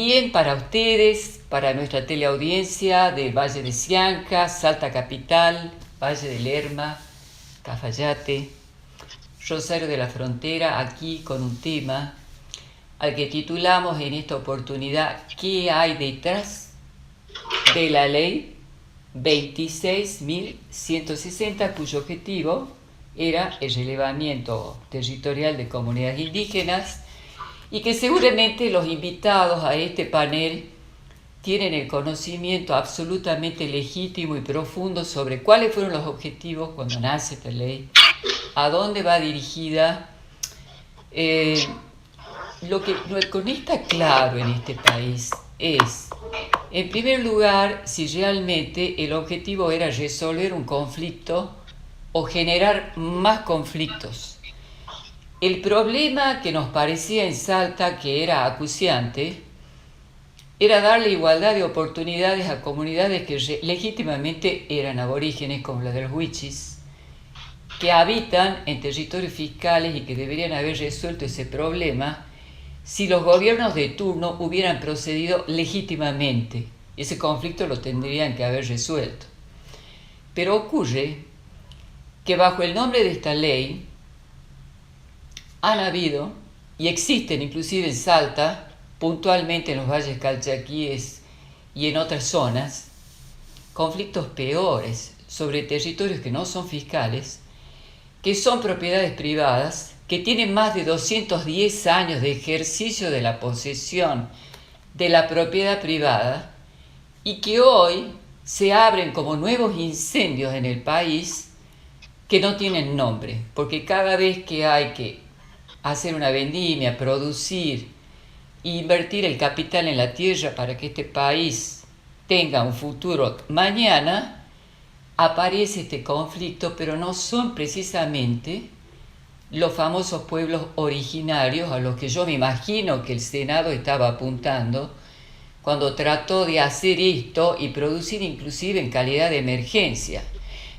Bien para ustedes, para nuestra teleaudiencia del Valle de Sianca, Salta Capital, Valle de Lerma, Cafayate, Rosario de la Frontera, aquí con un tema al que titulamos en esta oportunidad ¿Qué hay detrás de la ley 26.160, cuyo objetivo era el relevamiento territorial de comunidades indígenas, y que seguramente los invitados a este panel tienen el conocimiento absolutamente legítimo y profundo sobre cuáles fueron los objetivos cuando nace esta ley, a dónde va dirigida. Lo que no está claro en este país es, en primer lugar, si realmente el objetivo era resolver un conflicto o generar más conflictos. El problema que nos parecía en Salta que era acuciante era darle igualdad de oportunidades a comunidades que legítimamente eran aborígenes, como la de los Wichis, que habitan en territorios fiscales y que deberían haber resuelto ese problema si los gobiernos de turno hubieran procedido legítimamente. Ese conflicto lo tendrían que haber resuelto. Pero ocurre que bajo el nombre de esta ley han habido, y existen inclusive en Salta, puntualmente en los valles calchaquíes y en otras zonas, conflictos peores sobre territorios que no son fiscales, que son propiedades privadas, que tienen más de 210 años de ejercicio de la posesión de la propiedad privada y que hoy se abren como nuevos incendios en el país que no tienen nombre, porque cada vez que hay que hacer una vendimia, producir e invertir el capital en la tierra para que este país tenga un futuro mañana, aparece este conflicto, pero no son precisamente los famosos pueblos originarios a los que yo me imagino que el Senado estaba apuntando cuando trató de hacer esto y producir inclusive en calidad de emergencia.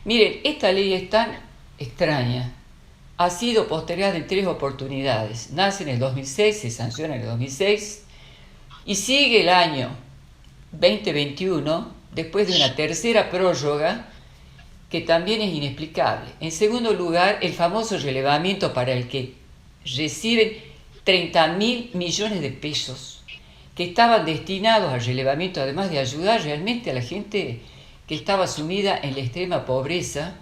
Miren, esta ley es tan extraña. Ha sido postergada en 3 oportunidades. Nace en el 2006, se sanciona en el 2006 y sigue el año 2021 después de una tercera prórroga que también es inexplicable. En segundo lugar, el famoso relevamiento para el que reciben 30.000 millones de pesos que estaban destinados al relevamiento, además de ayudar realmente a la gente que estaba sumida en la extrema pobreza.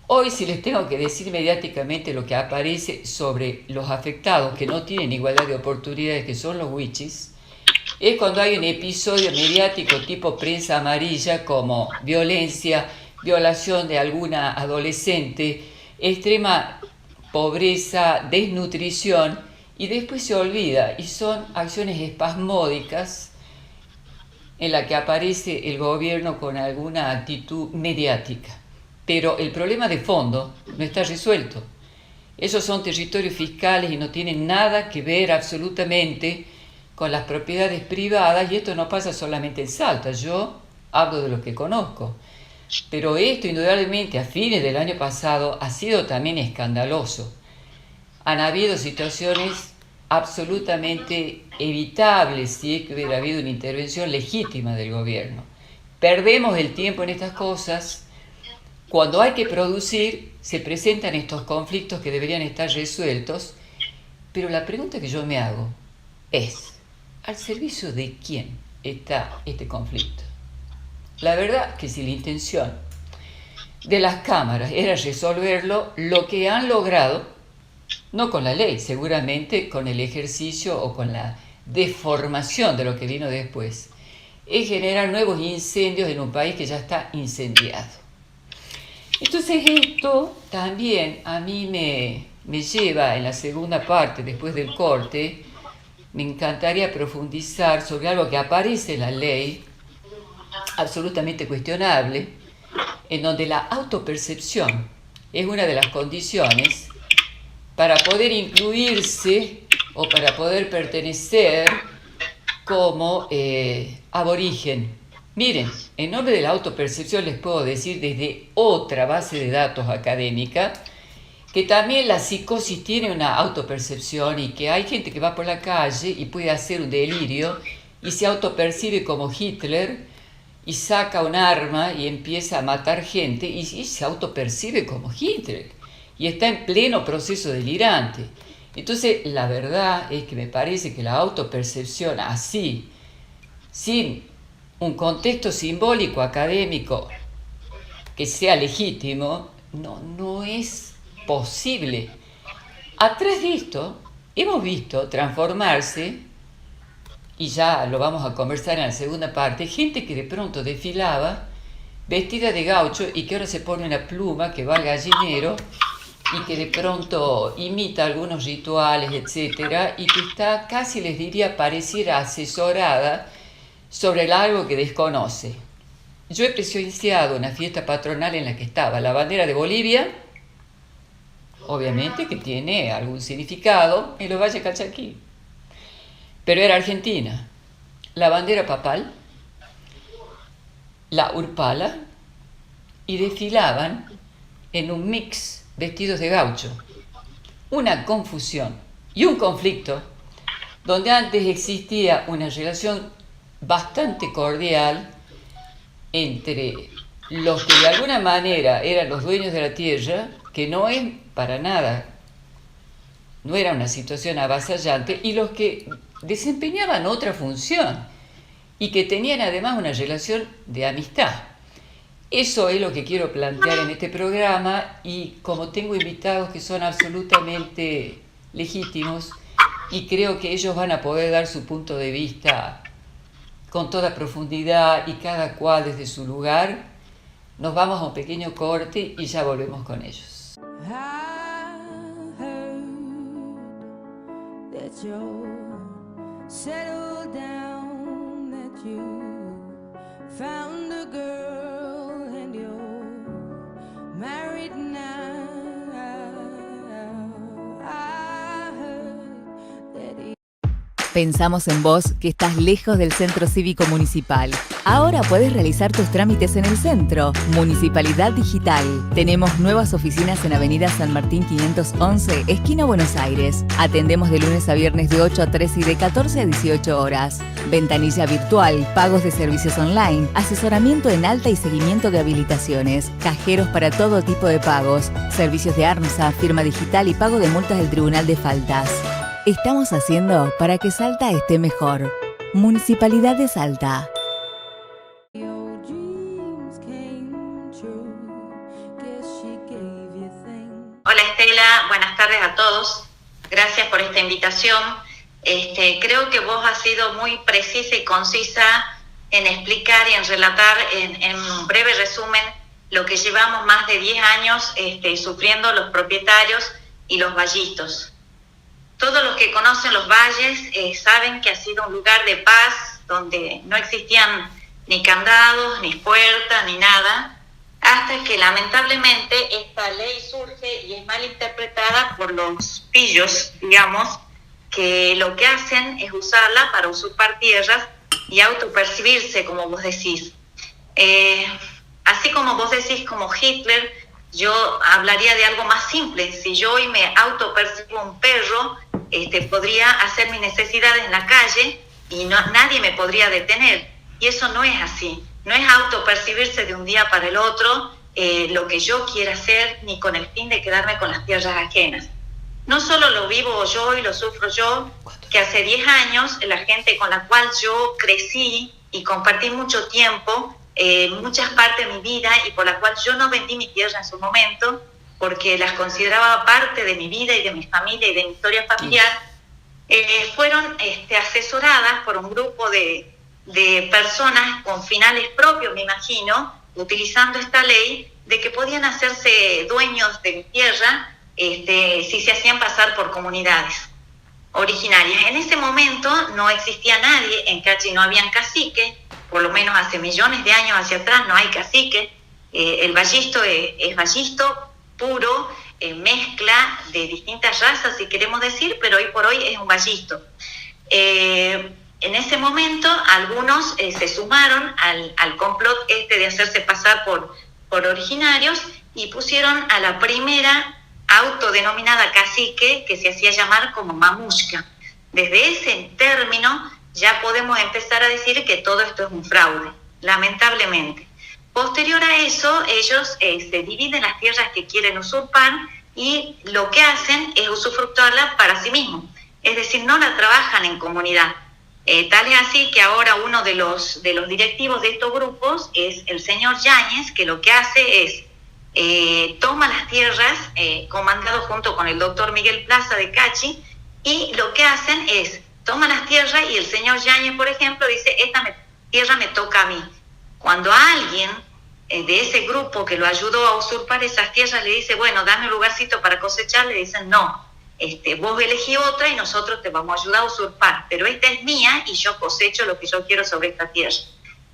Hoy, si les tengo que decir mediáticamente lo que aparece sobre los afectados que no tienen igualdad de oportunidades, que son los Wichis, es cuando hay un episodio mediático tipo prensa amarilla, como violencia, violación de alguna adolescente, extrema pobreza, desnutrición, y después se olvida, y son acciones espasmódicas en la que aparece el gobierno con alguna actitud mediática. Pero el problema de fondo no está resuelto. Esos son territorios fiscales y no tienen nada que ver absolutamente con las propiedades privadas, y esto no pasa solamente en Salta. Yo hablo de lo que conozco. Pero esto, indudablemente, a fines del año pasado ha sido también escandaloso. Han habido situaciones absolutamente evitables si es que hubiera habido una intervención legítima del gobierno. Perdemos el tiempo en estas cosas. Cuando hay que producir, se presentan estos conflictos que deberían estar resueltos, pero la pregunta que yo me hago es, ¿al servicio de quién está este conflicto? La verdad que si la intención de las cámaras era resolverlo, lo que han logrado, no con la ley, seguramente con el ejercicio o con la deformación de lo que vino después, es generar nuevos incendios en un país que ya está incendiado. Entonces esto también a mí me lleva en la segunda parte, después del corte, me encantaría profundizar sobre algo que aparece en la ley, absolutamente cuestionable, en donde la autopercepción es una de las condiciones para poder incluirse o para poder pertenecer como aborigen. Miren, en nombre de la autopercepción les puedo decir desde otra base de datos académica que también la psicosis tiene una autopercepción y que hay gente que va por la calle y puede hacer un delirio y se autopercibe como Hitler y saca un arma y empieza a matar gente y se autopercibe como Hitler y está en pleno proceso delirante. Entonces, la verdad es que me parece que la autopercepción así, sin un contexto simbólico académico que sea legítimo, no es posible. Atrás de esto, hemos visto transformarse, y ya lo vamos a conversar en la segunda parte, gente que de pronto desfilaba vestida de gaucho y que ahora se pone una pluma que va al gallinero y que de pronto imita algunos rituales, etcétera, y que está, casi les diría, pareciera asesorada sobre algo que desconoce. Yo he presenciado una fiesta patronal en la que estaba la bandera de Bolivia, obviamente que tiene algún significado en los Valles Calchaquí, pero era Argentina, la bandera papal, la urpala, y desfilaban en un mix vestidos de gaucho. Una confusión y un conflicto donde antes existía una relación bastante cordial entre los que de alguna manera eran los dueños de la tierra, que no es para nada, no era una situación avasallante, y los que desempeñaban otra función y que tenían además una relación de amistad. Eso es lo que quiero plantear en este programa, y como tengo invitados que son absolutamente legítimos y creo que ellos van a poder dar su punto de vista con toda profundidad y cada cual desde su lugar, nos vamos a un pequeño corte y ya volvemos con ellos. Pensamos en vos, que estás lejos del Centro Cívico Municipal. Ahora podés realizar tus trámites en el centro. Municipalidad Digital. Tenemos nuevas oficinas en Avenida San Martín 511, esquina Buenos Aires. Atendemos de lunes a viernes de 8 a 3 y de 14 a 18 horas. Ventanilla virtual, pagos de servicios online, asesoramiento en alta y seguimiento de habilitaciones, cajeros para todo tipo de pagos, servicios de ARMSA, firma digital y pago de multas del Tribunal de Faltas. Estamos haciendo para que Salta esté mejor. Municipalidad de Salta. Hola Estela, buenas tardes a todos. Gracias por esta invitación. Creo que vos has sido muy precisa y concisa en explicar y en relatar en un breve resumen lo que llevamos más de 10 años sufriendo los propietarios y los vallistos. Todos los que conocen los valles saben que ha sido un lugar de paz donde no existían ni candados, ni puertas, ni nada, hasta que lamentablemente esta ley surge y es mal interpretada por los pillos, digamos, que lo que hacen es usarla para usurpar tierras y autopercibirse, como vos decís. Así como vos decís, como Hitler, yo hablaría de algo más simple. Si yo hoy me autopercibo un perro, podría hacer mis necesidades en la calle y nadie me podría detener. Y eso no es así. No es autopercibirse de un día para el otro lo que yo quiera hacer, ni con el fin de quedarme con las tierras ajenas. No solo lo vivo yo y lo sufro yo, que hace 10 años la gente con la cual yo crecí y compartí mucho tiempo, muchas partes de mi vida, y por la cual yo no vendí mi tierra en su momento, porque las consideraba parte de mi vida y de mi familia y de mi historia familiar, fueron asesoradas por un grupo de personas con finales propios, me imagino, utilizando esta ley de que podían hacerse dueños de mi tierra si se hacían pasar por comunidades originarias. En ese momento no existía nadie, en Cachi no habían caciques, por lo menos hace millones de años hacia atrás no hay caciques. El vallisto es vallisto puro, mezcla de distintas razas, si queremos decir, pero hoy por hoy es un vallisto. En ese momento algunos se sumaron al complot de hacerse pasar por originarios y pusieron a la primera autodenominada cacique, que se hacía llamar como mamushka. Desde ese término ya podemos empezar a decir que todo esto es un fraude, lamentablemente. Posterior a eso, ellos se dividen las tierras que quieren usurpar y lo que hacen es usufructuarlas para sí mismos. Es decir, no la trabajan en comunidad. Tal es así que ahora uno de los directivos de estos grupos es el señor Yáñez, que lo que hace es toma las tierras, comandado junto con el doctor Miguel Plaza de Cachi, y lo que hacen es toma las tierras y el señor Yáñez, por ejemplo, dice, tierra me toca a mí. Cuando a alguien de ese grupo que lo ayudó a usurpar esas tierras le dice, bueno, dame un lugarcito para cosechar, le dicen, no, vos elegí otra y nosotros te vamos a ayudar a usurpar, pero esta es mía y yo cosecho lo que yo quiero sobre esta tierra.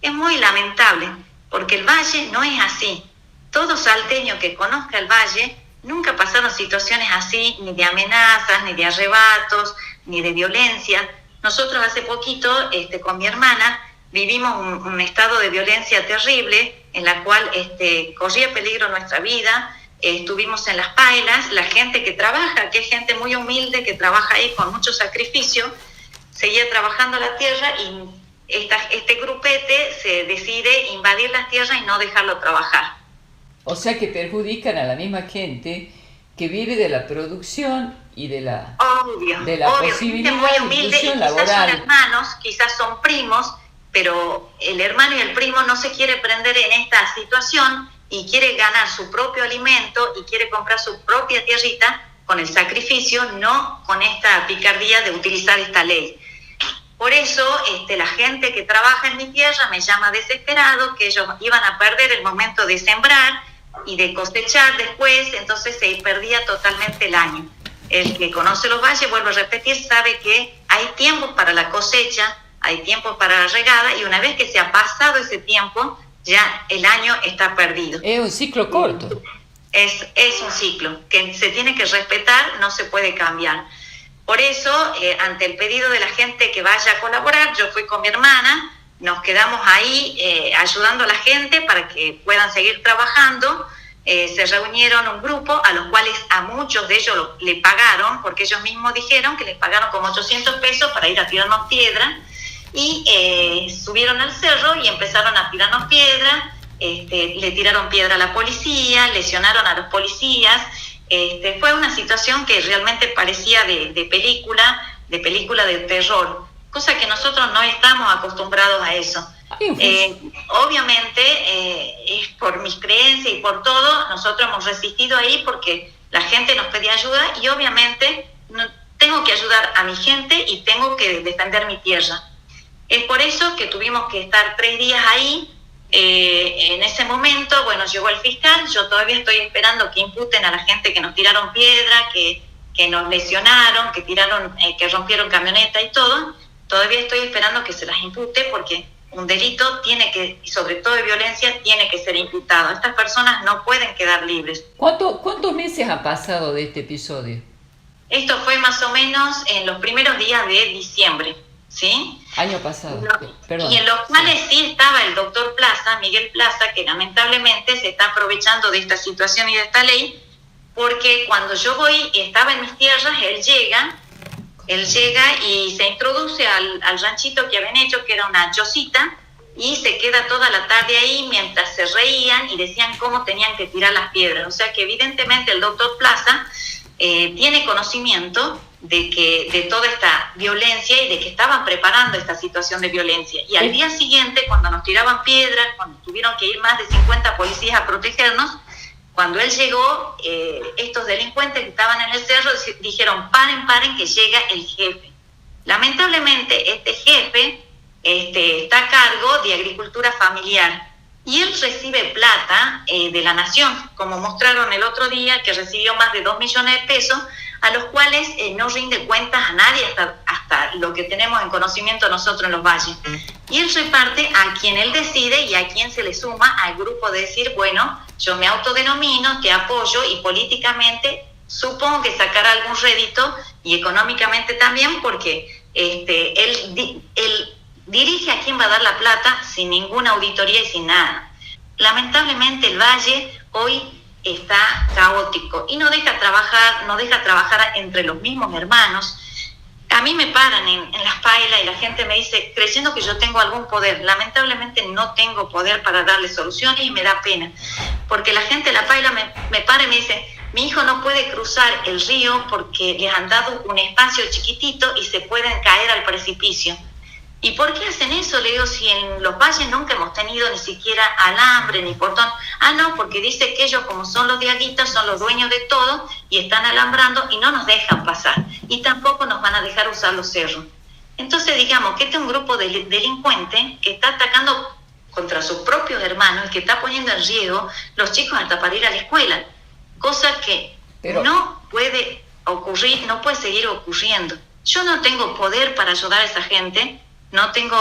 Es muy lamentable, porque el Valle no es así. Todo salteño que conozca el Valle, nunca pasaron situaciones así, ni de amenazas, ni de arrebatos, ni de violencia. Nosotros hace poquito, con mi hermana, vivimos un estado de violencia terrible, en la cual corría peligro nuestra vida. Estuvimos en las pailas, la gente que trabaja, que es gente muy humilde, que trabaja ahí con mucho sacrificio, seguía trabajando la tierra y este grupete se decide invadir las tierras y no dejarlo trabajar. O sea que perjudican a la misma gente que vive de la producción y de la posibilidad muy humilde, de inclusión y quizás laboral. son hermanos, quizás son primos, pero el hermano y el primo no se quiere prender en esta situación y quiere ganar su propio alimento y quiere comprar su propia tierrita con el sacrificio, no con esta picardía de utilizar esta ley. Por eso la gente que trabaja en mi tierra me llama desesperado, que ellos iban a perder el momento de sembrar y de cosechar después, entonces se perdía totalmente el año. El que conoce los valles, vuelvo a repetir, sabe que hay tiempos para la cosecha, hay tiempos para la regada, y una vez que se ha pasado ese tiempo, ya el año está perdido. Es un ciclo corto. Es un ciclo que se tiene que respetar, no se puede cambiar. Por eso, ante el pedido de la gente que vaya a colaborar, yo fui con mi hermana, nos quedamos ahí ayudando a la gente para que puedan seguir trabajando. Se reunieron un grupo a los cuales a muchos de ellos le pagaron, porque ellos mismos dijeron que les pagaron como 800 pesos para ir a tirarnos piedra, y subieron al cerro y empezaron a tirarnos piedra. Le tiraron piedra a la policía, lesionaron a los policías. Fue una situación que realmente parecía de película de terror, cosa que nosotros no estamos acostumbrados a eso. Obviamente, es por mis creencias y por todo, nosotros hemos resistido ahí porque la gente nos pedía ayuda y obviamente tengo que ayudar a mi gente y tengo que defender mi tierra. Es por eso que tuvimos que estar 3 días ahí. En ese momento, bueno, llegó el fiscal, yo todavía estoy esperando que imputen a la gente que nos tiraron piedra, que nos lesionaron, que rompieron camioneta y todo. Todavía estoy esperando que se las impute porque un delito tiene que, y sobre todo de violencia, tiene que ser imputado. Estas personas no pueden quedar libres. ¿Cuántos meses han pasado de este episodio? Esto fue más o menos en los primeros días de diciembre, ¿sí? Año pasado, perdón. Y en los cuales sí estaba el doctor Plaza, Miguel Plaza, que lamentablemente se está aprovechando de esta situación y de esta ley, porque cuando yo voy, estaba en mis tierras, él llega y se introduce al ranchito que habían hecho, que era una chocita, y se queda toda la tarde ahí mientras se reían y decían cómo tenían que tirar las piedras. O sea que evidentemente el doctor Plaza tiene conocimiento de toda esta violencia y de que estaban preparando esta situación de violencia. Y al día siguiente, cuando nos tiraban piedras, cuando tuvieron que ir más de 50 policías a protegernos, cuando él llegó, estos delincuentes que estaban en el cerro dijeron, paren, que llega el jefe. Lamentablemente, este jefe está a cargo de agricultura familiar y él recibe plata de la nación, como mostraron el otro día, que recibió más de 2 millones de pesos, a los cuales no rinde cuentas a nadie hasta lo que tenemos en conocimiento nosotros en los valles. Y él reparte a quien él decide y a quien se le suma al grupo de decir, bueno, yo me autodenomino, te apoyo y políticamente supongo que sacará algún rédito y económicamente también, porque él dirige a quién va a dar la plata sin ninguna auditoría y sin nada. Lamentablemente el Valle hoy está caótico y no deja trabajar entre los mismos hermanos. a mí me paran en las pailas y la gente me dice, creyendo que yo tengo algún poder. Lamentablemente no tengo poder para darle soluciones y me da pena, porque la gente de la paila me para y me dice, mi hijo no puede cruzar el río porque les han dado un espacio chiquitito y se pueden caer al precipicio. ¿Y por qué hacen eso? Le digo, si en los valles nunca hemos tenido ni siquiera alambre ni portón. Ah, no, porque dice que ellos, como son los diaguitas, son los dueños de todo y están alambrando y no nos dejan pasar. Y tampoco nos van a dejar usar los cerros. Entonces, digamos que este es un grupo de delincuentes que está atacando contra sus propios hermanos y que está poniendo en riesgo los chicos hasta para ir a la escuela. Cosa que no puede ocurrir, no puede seguir ocurriendo. Yo no tengo poder para ayudar a esa gente, no tengo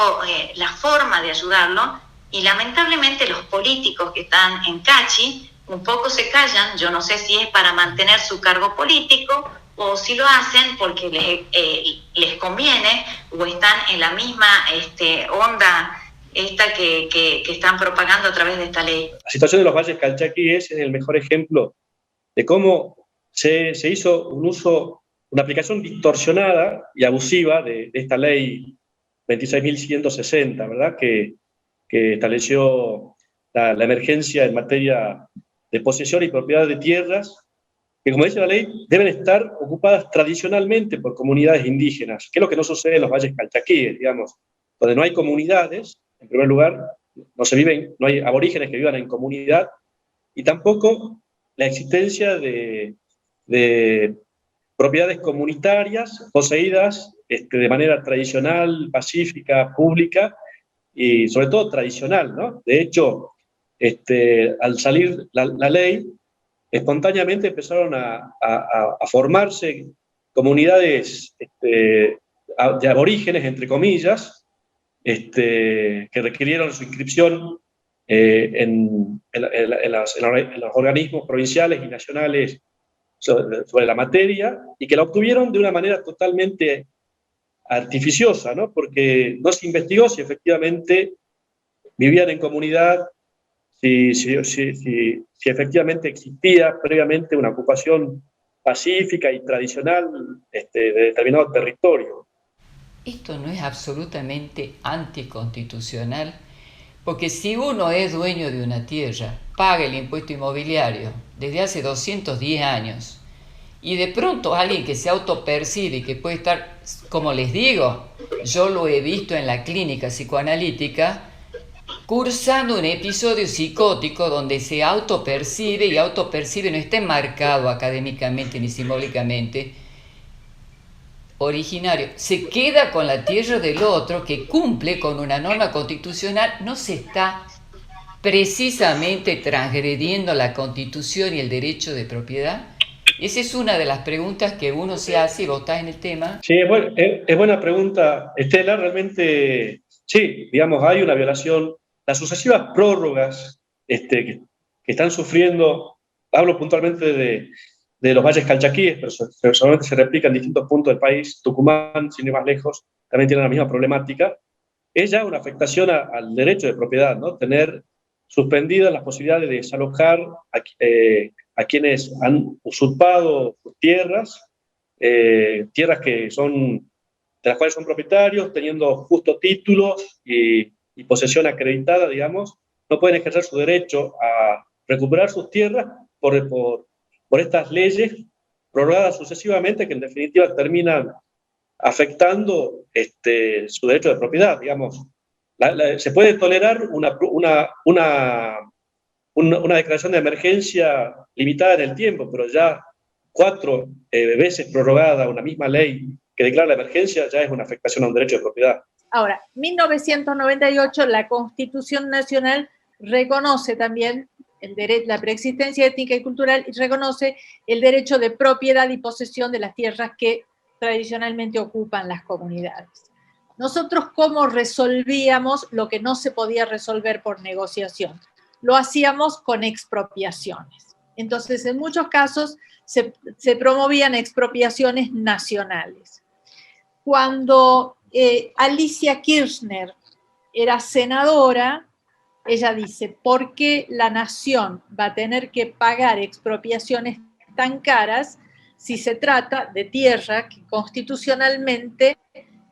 la forma de ayudarlo, y lamentablemente los políticos que están en Cachi un poco se callan. Yo no sé si es para mantener su cargo político o si lo hacen porque les conviene, o están en la misma onda esta que están propagando a través de esta ley. La situación de los valles calchaquíes es el mejor ejemplo de cómo se hizo una aplicación distorsionada y abusiva de esta ley 26.160, ¿verdad? Que estableció la emergencia en materia de posesión y propiedad de tierras, que, como dice la ley, deben estar ocupadas tradicionalmente por comunidades indígenas, que es lo que no sucede en los valles calchaquíes, digamos, donde no hay comunidades. En primer lugar, no hay aborígenes que vivan en comunidad, y tampoco la existencia de propiedades comunitarias poseídas de manera tradicional, pacífica, pública, y sobre todo tradicional, ¿no? De hecho, al salir la ley, espontáneamente empezaron a formarse comunidades de aborígenes, entre comillas, que requirieron su inscripción en los organismos provinciales y nacionales sobre la materia, y que la obtuvieron de una manera totalmente artificiosa, ¿no? Porque no se investigó si efectivamente vivían en comunidad, si efectivamente existía previamente una ocupación pacífica y tradicional de determinado territorio. Esto no es absolutamente anticonstitucional, porque si uno es dueño de una tierra, paga el impuesto inmobiliario desde hace 210 años, y de pronto alguien que se autopercibe y que puede estar, como les digo, yo lo he visto en la clínica psicoanalítica, cursando un episodio psicótico donde se autopercibe, y autopercibe no está enmarcado académicamente ni simbólicamente, originario, se queda con la tierra del otro que cumple con una norma constitucional. No se está precisamente transgrediendo la Constitución y el derecho de propiedad. Esa es una de las preguntas que uno se hace, y vos estás en el tema. Sí, es buena pregunta, Estela. Realmente, sí, digamos, hay una violación. Las sucesivas prórrogas que están sufriendo, hablo puntualmente de los valles calchaquíes, pero solamente se replica en distintos puntos del país. Tucumán, sin ir más lejos, también tiene la misma problemática. Es ya una afectación al derecho de propiedad, ¿no? Tener suspendidas las posibilidades de desalojar a quienes han usurpado sus tierras, tierras de las cuales son propietarios, teniendo justo título y posesión acreditada, digamos. No pueden ejercer su derecho a recuperar sus tierras por estas leyes prorrogadas sucesivamente, que en definitiva terminan afectando su derecho de propiedad, digamos. Se puede tolerar una declaración de emergencia limitada en el tiempo, pero ya 4 veces prorrogada una misma ley que declara la emergencia ya es una afectación a un derecho de propiedad. Ahora, 1998, la Constitución Nacional reconoce también la preexistencia étnica y cultural, y reconoce el derecho de propiedad y posesión de las tierras que tradicionalmente ocupan las comunidades. Nosotros, ¿cómo resolvíamos lo que no se podía resolver por negociación? Lo hacíamos con expropiaciones. Entonces, en muchos casos se promovían expropiaciones nacionales. Cuando Alicia Kirchner era senadora, ella dice, ¿por qué la nación va a tener que pagar expropiaciones tan caras si se trata de tierra que constitucionalmente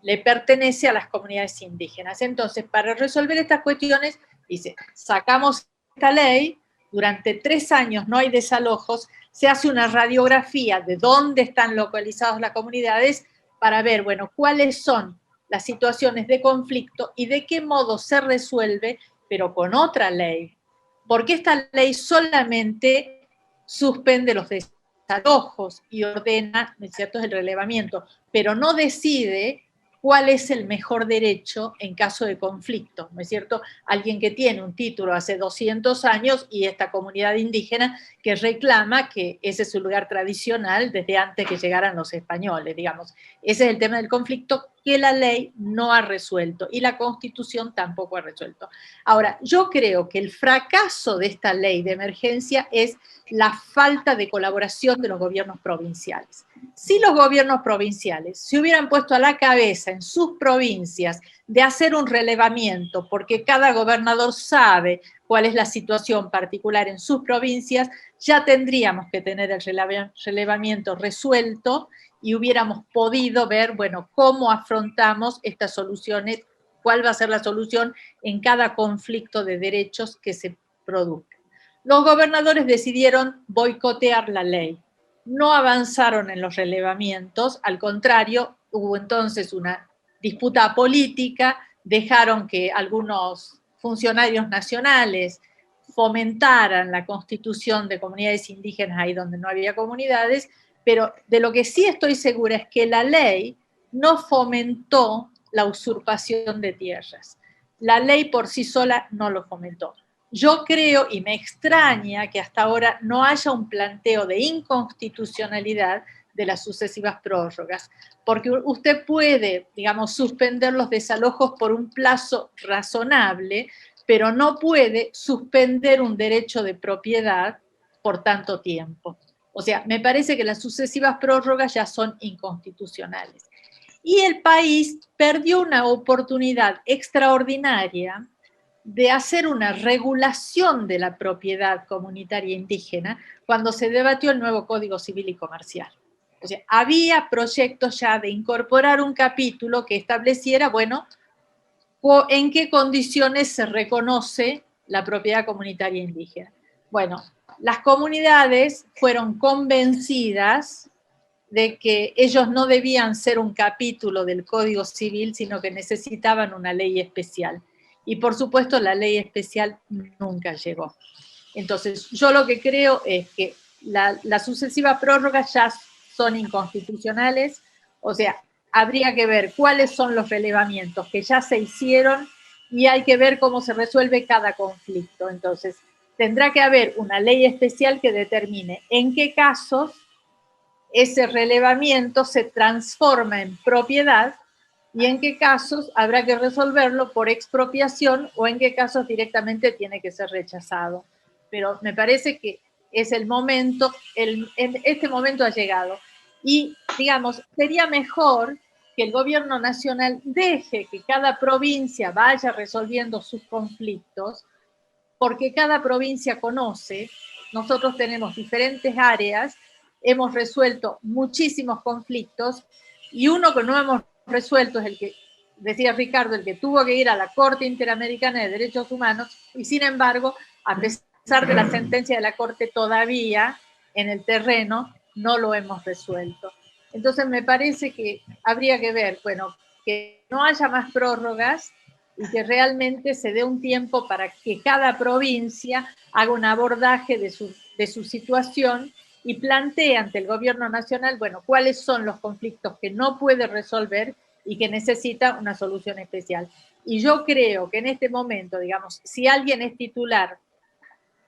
le pertenece a las comunidades indígenas. Entonces, para resolver estas cuestiones, dice, sacamos esta ley, durante 3 años no hay desalojos, se hace una radiografía de dónde están localizadas las comunidades para ver, bueno, cuáles son las situaciones de conflicto y de qué modo se resuelve, pero con otra ley. Porque esta ley solamente suspende los desalojos y ordena, ¿no es cierto?, el relevamiento, pero no decide cuál es el mejor derecho en caso de conflicto, ¿no es cierto? Alguien que tiene un título hace 200 años y esta comunidad indígena que reclama que ese es su lugar tradicional desde antes que llegaran los españoles, digamos. Ese es el tema del conflicto que la ley no ha resuelto y la Constitución tampoco ha resuelto. Ahora, yo creo que el fracaso de esta ley de emergencia es la falta de colaboración de los gobiernos provinciales. Si los gobiernos provinciales se hubieran puesto a la cabeza en sus provincias de hacer un relevamiento, porque cada gobernador sabe cuál es la situación particular en sus provincias, ya tendríamos que tener el relevamiento resuelto y hubiéramos podido ver, bueno, cómo afrontamos estas soluciones, cuál va a ser la solución en cada conflicto de derechos que se produzca. Los gobernadores decidieron boicotear la ley. No avanzaron en los relevamientos, al contrario, hubo entonces una disputa política, dejaron que algunos funcionarios nacionales fomentaran la constitución de comunidades indígenas ahí donde no había comunidades, pero de lo que sí estoy segura es que la ley no fomentó la usurpación de tierras. La ley por sí sola no lo fomentó. Yo creo, y me extraña, que hasta ahora no haya un planteo de inconstitucionalidad de las sucesivas prórrogas, porque usted puede, digamos, suspender los desalojos por un plazo razonable, pero no puede suspender un derecho de propiedad por tanto tiempo. O sea, me parece que las sucesivas prórrogas ya son inconstitucionales. Y el país perdió una oportunidad extraordinaria de hacer una regulación de la propiedad comunitaria indígena cuando se debatió el nuevo Código Civil y Comercial. O sea, había proyectos ya de incorporar un capítulo que estableciera, bueno, en qué condiciones se reconoce la propiedad comunitaria indígena. Bueno, las comunidades fueron convencidas de que ellos no debían ser un capítulo del Código Civil, sino que necesitaban una ley especial. Y por supuesto la ley especial nunca llegó. Entonces yo lo que creo es que las sucesivas prórrogas ya son inconstitucionales, o sea, habría que ver cuáles son los relevamientos que ya se hicieron y hay que ver cómo se resuelve cada conflicto. Entonces tendrá que haber una ley especial que determine en qué casos ese relevamiento se transforma en propiedad y en qué casos habrá que resolverlo por expropiación o en qué casos directamente tiene que ser rechazado. Pero me parece que es el momento, este momento ha llegado. Y, digamos, sería mejor que el gobierno nacional deje que cada provincia vaya resolviendo sus conflictos, porque cada provincia conoce, nosotros tenemos diferentes áreas, hemos resuelto muchísimos conflictos y uno que no hemos resuelto es el que, decía Ricardo, el que tuvo que ir a la Corte Interamericana de Derechos Humanos y sin embargo, a pesar de la sentencia de la Corte, todavía en el terreno no lo hemos resuelto. Entonces me parece que habría que ver, bueno, que no haya más prórrogas y que realmente se dé un tiempo para que cada provincia haga un abordaje de su situación y plantee ante el gobierno nacional, bueno, cuáles son los conflictos que no puede resolver y que necesita una solución especial. Y yo creo que en este momento, digamos, si alguien es titular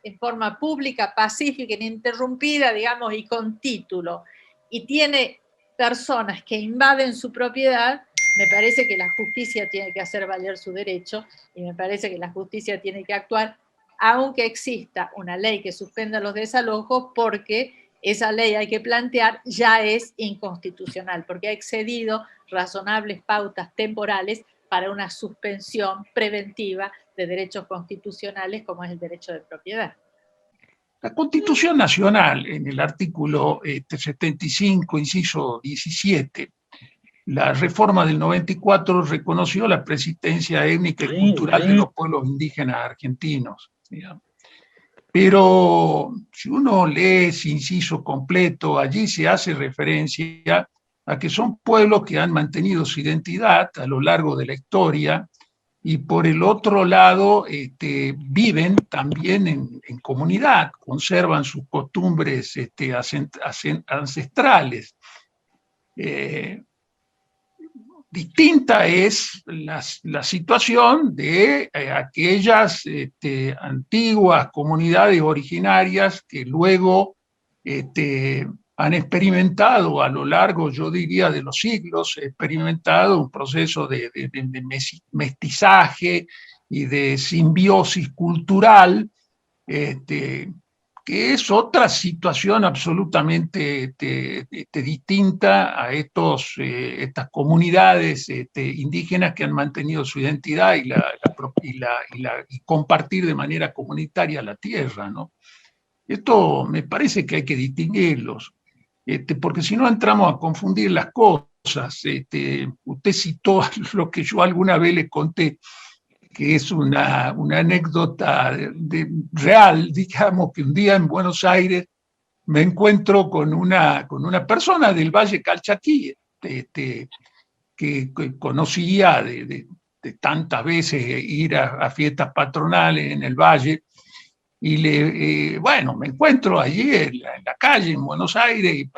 en forma pública, pacífica, ininterrumpida, digamos, y con título, y tiene personas que invaden su propiedad, me parece que la justicia tiene que hacer valer su derecho y me parece que la justicia tiene que actuar, aunque exista una ley que suspenda los desalojos, porque esa ley hay que plantear ya es inconstitucional, porque ha excedido razonables pautas temporales para una suspensión preventiva de derechos constitucionales como es el derecho de propiedad. La Constitución Nacional, en el artículo 75, inciso 17, la reforma del 94 reconoció la persistencia étnica y cultural de los pueblos indígenas argentinos, digamos. Pero si uno lee ese inciso completo, allí se hace referencia a que son pueblos que han mantenido su identidad a lo largo de la historia y por el otro lado viven también en comunidad, conservan sus costumbres ancestrales. Distinta es la situación de aquellas antiguas comunidades originarias que luego han experimentado a lo largo, yo diría, de los siglos, experimentado un proceso de mestizaje y de simbiosis cultural, que es otra situación absolutamente distinta a estas comunidades indígenas que han mantenido su identidad y compartir de manera comunitaria la tierra, ¿no? Esto me parece que hay que distinguirlos, porque si no entramos a confundir las cosas. Usted citó lo que yo alguna vez le conté, que es una anécdota real, digamos, que un día en Buenos Aires me encuentro con una persona del Valle Calchaquí, que conocía de tantas veces ir a fiestas patronales en el Valle, y bueno, me encuentro allí en la calle en Buenos Aires y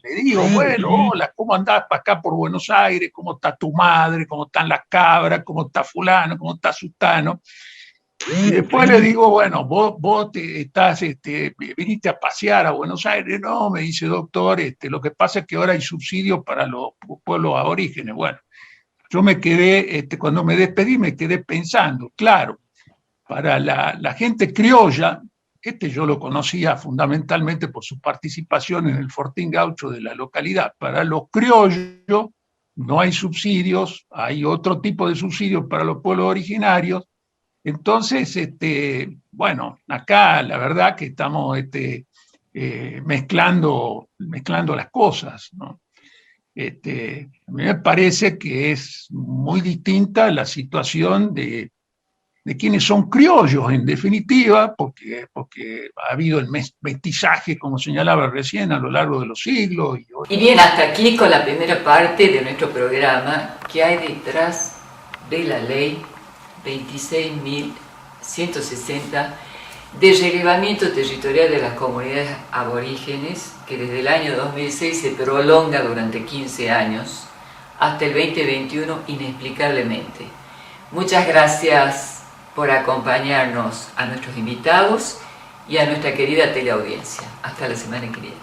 le digo, bueno, hola, ¿cómo andás para acá por Buenos Aires? ¿Cómo está tu madre? ¿Cómo están las cabras? ¿Cómo está fulano? ¿Cómo está sutano? Y después le digo, bueno, vos viniste a pasear a Buenos Aires. No, me dice, doctor, lo que pasa es que ahora hay subsidios para los pueblos aborígenes. Bueno, yo me quedé, cuando me despedí, me quedé pensando, claro, para la gente criolla, yo lo conocía fundamentalmente por su participación en el Fortín Gaucho de la localidad. Para los criollos no hay subsidios, hay otro tipo de subsidios para los pueblos originarios. Entonces, bueno, acá la verdad que estamos mezclando las cosas, ¿no? A mí me parece que es muy distinta la situación de quienes son criollos, en definitiva, porque ha habido el mestizaje, como señalaba recién, a lo largo de los siglos. Y bien, hasta aquí con la primera parte de nuestro programa, que hay detrás de la ley 26.160 de relevamiento territorial de las comunidades aborígenes, que desde el año 2006 se prolonga durante 15 años, hasta el 2021 inexplicablemente. Muchas gracias por acompañarnos, a nuestros invitados y a nuestra querida teleaudiencia. Hasta la semana que viene.